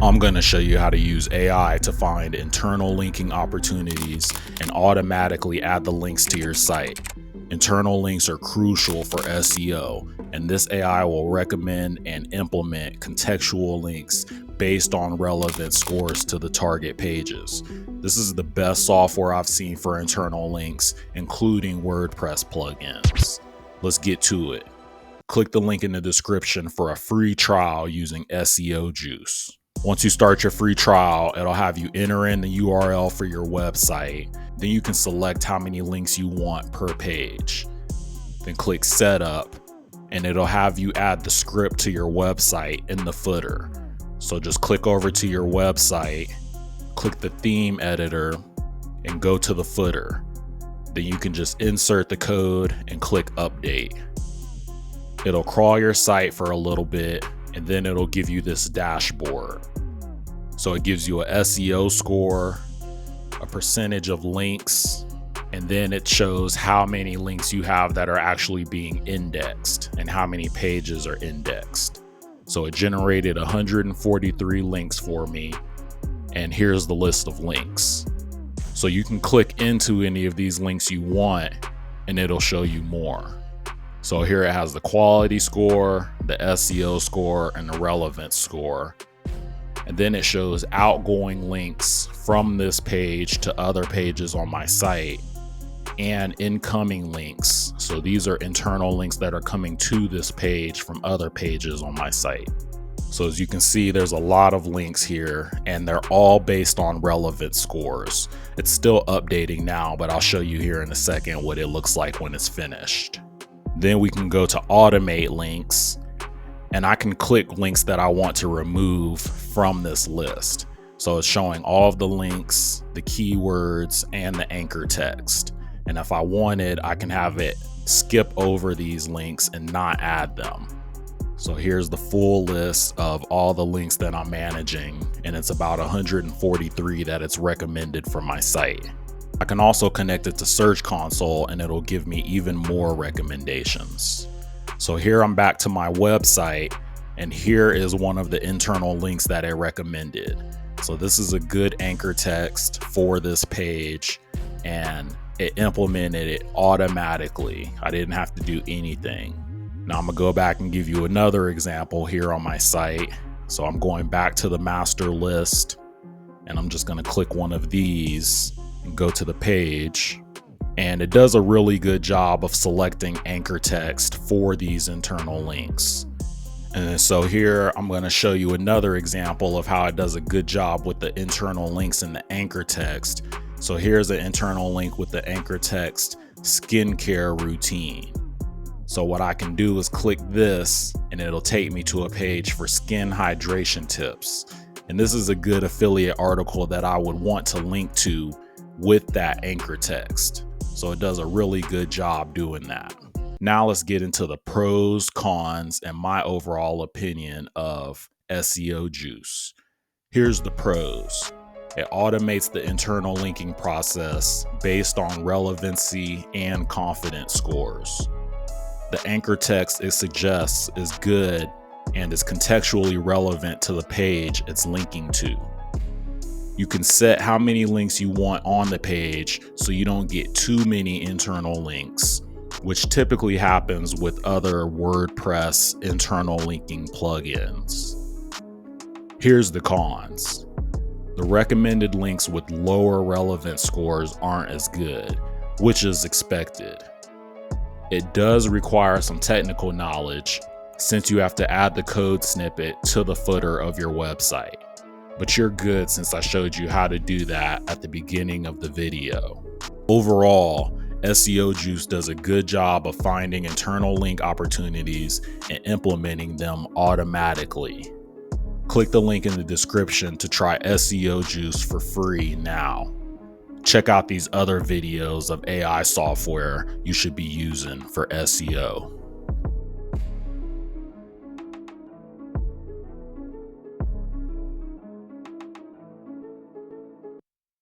I'm going to show you how to use AI to find internal linking opportunities and automatically add the links to your site. Internal links are crucial for SEO, and this AI will recommend and implement contextual links based on relevance scores to the target pages. This is the best software I've seen for internal links, including WordPress plugins. Let's get to it. Click the link in the description for a free trial using SEOJuice. Once you start your free trial, it'll have you enter in the URL for your website. Then you can select how many links you want per page. Then click Setup, and it'll have you add the script to your website in the footer. So just click over to your website, click the theme editor, and go to the footer. Then you can just insert the code and click Update. It'll crawl your site for a little bit, and then it'll give you this dashboard. So it gives you a SEO score, a percentage of links, and then it shows how many links you have that are actually being indexed and how many pages are indexed. So it generated 143 links for me, and here's the list of links. So you can click into any of these links you want, and it'll show you more. So here it has the quality score, the SEO score, and the relevance score. And then it shows outgoing links from this page to other pages on my site and incoming links. So these are internal links that are coming to this page from other pages on my site. So as you can see, there's a lot of links here, and they're all based on relevance scores. It's still updating now, but I'll show you here in a second what it looks like when it's finished. Then we can go to automate links, and I can click links that I want to remove from this list. So it's showing all of the links, the keywords, and the anchor text. And if I wanted, I can have it skip over these links and not add them. So here's the full list of all the links that I'm managing, and it's about 143 that it's recommended for my site. I can also connect it to Search Console, and it'll give me even more recommendations. So here I'm back to my website, and here is one of the internal links that I recommended. So this is a good anchor text for this page, and it implemented it automatically. I didn't have to do anything. Now I'm gonna go back and give you another example here on my site. So I'm going back to the master list, and I'm just gonna click one of these and go to the page, and it does a really good job of selecting anchor text for these internal links. And so here I'm going to show you another example of how it does a good job with the internal links and the anchor text. So here's an internal link with the anchor text, skincare routine. So what I can do is click this, and it'll take me to a page for skin hydration tips. And this is a good affiliate article that I would want to link to with that anchor text. So it does a really good job doing that. Now let's get into the pros, cons, and my overall opinion of SEOJuice. Here's the pros. It automates the internal linking process based on relevancy and confidence scores. The anchor text it suggests is good and is contextually relevant to the page it's linking to. You can set how many links you want on the page so you don't get too many internal links, which typically happens with other WordPress internal linking plugins. Here's the cons. The recommended links with lower relevance scores aren't as good, which is expected. It does require some technical knowledge since you have to add the code snippet to the footer of your website. But you're good since I showed you how to do that at the beginning of the video. Overall, SEOJuice does a good job of finding internal link opportunities and implementing them automatically. Click the link in the description to try SEOJuice for free now. Check out these other videos of AI software you should be using for SEO.